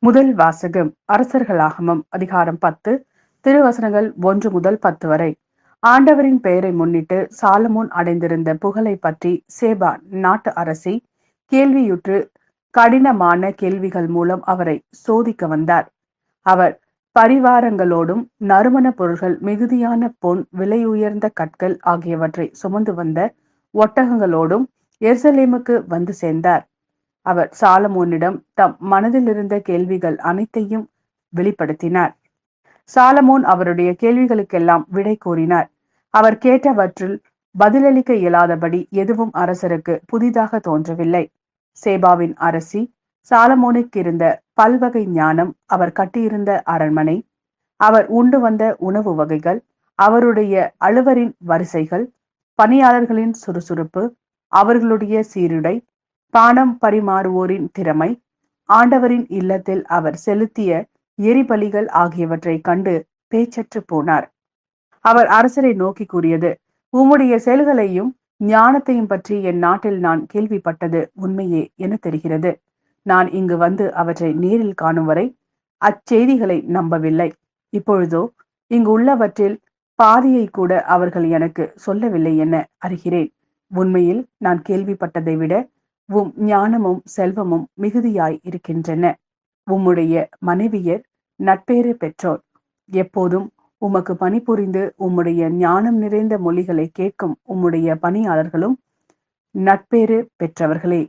முதல் வாசகம் அரசர்களாகமம் அதிகாரம் 10 திருவசனங்கள் 1 முதல் 10 வரை. ஆண்டவரின் பெயரை முன்னிட்டு சாலமோன் அடைந்திருந்த புகழை பற்றி சேபா நாட்டு அரசி கேள்வியுற்று கடினமான கேள்விகள் மூலம் அவரை சோதிக்க வந்தார். அவர் பரிவாரங்களோடும் நறுமண பொருள்கள், மிகுதியான பொன், விலை உயர்ந்த கற்கள் ஆகியவற்றை சுமந்து வந்த ஒட்டகங்களோடும் எருசலேமுக்கு வந்து சேர்ந்தார். அவர் சாலமோனிடம் தம் மனதில் இருந்த கேள்விகள் அனைத்தையும் வெளிப்படுத்தினார். சாலமோன் அவருடைய கேள்விகளுக்கெல்லாம் விடை கூறினார். அவர் கேட்டவற்றில் பதிலளிக்க இயலாதபடி எதுவும் அரசருக்கு புதிதாக தோன்றவில்லை. சேபாவின் அரசி சாலமோனுக்கு இருந்த பல்வகை ஞானம், அவர் கட்டியிருந்த அரண்மனை, அவர் உண்டு வந்த உணவு வகைகள், அவருடைய அலுவரின் வரிசைகள், பணியாளர்களின் சுறுசுறுப்பு, அவர்களுடைய சீருடை, பானம் பரிமாறுவோரின் திறமை, ஆண்டவரின் இல்லத்தில் அவர் செலுத்திய எரிபலிகள் ஆகியவற்றை கண்டு பேச்சற்று போனார். அவர் அரசரை நோக்கி கூறியது: உம்முடைய செயல்களையும் ஞானத்தையும் பற்றி என் நாட்டில் நான் கேள்விப்பட்டது உண்மையே என தெரிகிறது. நான் இங்கு வந்து அவற்றை நேரில் காணும் வரை அச்செய்திகளை நம்பவில்லை. இப்பொழுதோ இங்கு உள்ளவற்றில் பாதியை கூட அவர்கள் எனக்கு சொல்லவில்லை என அறிகிறேன். உண்மையில் நான் கேள்விப்பட்டதை விட உம் ஞானமும் செல்வமும் மிகுதியாய் இருக்கின்றன. உம்முடைய மனைவியர் நட்பேறு பெற்றோர். எப்போதும் உமக்கு பணிபுரிந்து உம்முடைய ஞானம் நிறைந்த மொழிகளை கேட்கும் உம்முடைய பணியாளர்களும் நட்பேறு பெற்றவர்களே.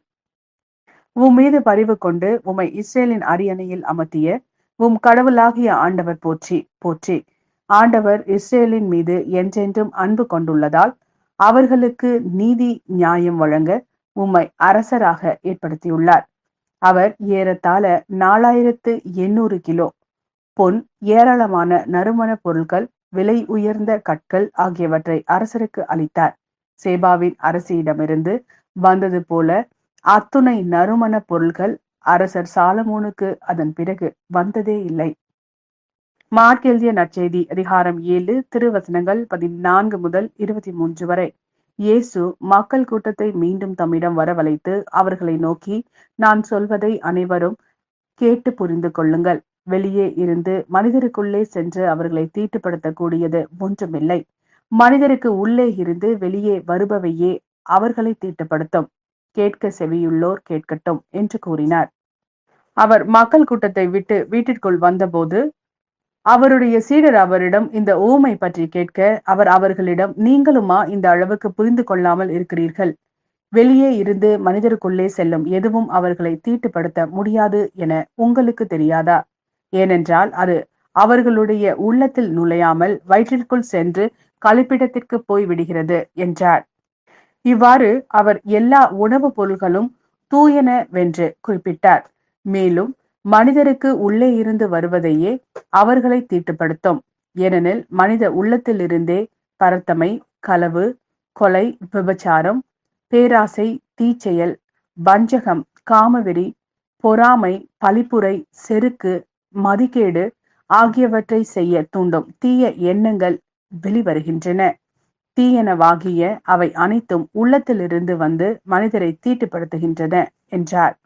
உம் மீது பரிவு கொண்டு உம்மை இஸ்ரேலின் அரியணையில் அமர்த்திய உம் கடவுளாகிய ஆண்டவர் போற்றி போற்றி. ஆண்டவர் இஸ்ரேலின் மீது என்றென்றும் அன்பு கொண்டுள்ளதால் அவர்களுக்கு நீதி நியாயம் வழங்க உம்மை அரசராக ஏற்படுத்தியுள்ளார். அவர் ஏறத்தாழ 4800 கிலோ பொன், ஏராளமான நறுமண பொருட்கள், விலை உயர்ந்த கற்கள் ஆகியவற்றை அரசருக்கு அளித்தார். சேபாவின் அரசியிடமிருந்து வந்தது போல அத்துணை நறுமண பொருட்கள் அரசர் சாலமோனுக்கு அதன் பிறகு வந்ததே இல்லை. மார்க் எழுதிய நற்செய்தி அதிகாரம் 7 திருவசனங்கள் 14 முதல் 23 வரை. இயேசு மக்கள் கூட்டத்தை மீண்டும் தம்மிடம் வரவழைத்து அவர்களை நோக்கி, நான் சொல்வதை அனைவரும் கேட்டு புரிந்து கொள்ளுங்கள். வெளியே இருந்து மனிதருக்குள்ளே சென்று அவர்களை தீட்டுப்படுத்தக்கூடியது ஒன்றுமில்லை. மனிதருக்கு உள்ளே இருந்து வெளியே வருபவையே அவர்களை தீட்டுப்படுத்தும். கேட்க செவியுள்ளோர் கேட்கட்டும் என்று கூறினார். அவர் மக்கள் கூட்டத்தை விட்டு வீட்டிற்குள் வந்தபோது அவருடைய சீடர் அவரிடம் இந்த உவமை பற்றி கேட்க, அவர் அவர்களிடம், நீங்களுமா இந்த அளவுக்கு புரிந்து கொள்ளாமல் இருக்கிறீர்கள்? வெளியே இருந்து மனிதருக்குள்ளே செல்லும் எதுவும் அவர்களை தீட்டுப்படுத்த முடியாது என உங்களுக்கு தெரியாதா? ஏனென்றால் அது அவர்களுடைய உள்ளத்தில் நுழையாமல் வயிற்றிற்குள் சென்று கழிப்பிடத்திற்கு போய் விடுகிறது என்றார். இவ்வாறு அவர் எல்லா உணவுப் பொருள்களும் தூயனவென்று குறிப்பிட்டார். மேலும் மனிதருக்கு உள்ளே இருந்து வருவதையே அவர்களை தீட்டுப்படுத்தும். ஏனெனில் மனித உள்ளத்திலிருந்தே பரத்தமை, களவு, கொலை, விபச்சாரம், பேராசை, தீச்செயல், வஞ்சகம், காமவெறி, பொறாமை, பழிப்புரை, செருக்கு, மதிகேடு ஆகியவற்றை செய்ய தூண்டும் தீய எண்ணங்கள் வெளிவருகின்றன. தீயனவாகிய அவை அனைத்தும் உள்ளத்திலிருந்து வந்து மனிதரை தீட்டுப்படுத்துகின்றன என்றார்.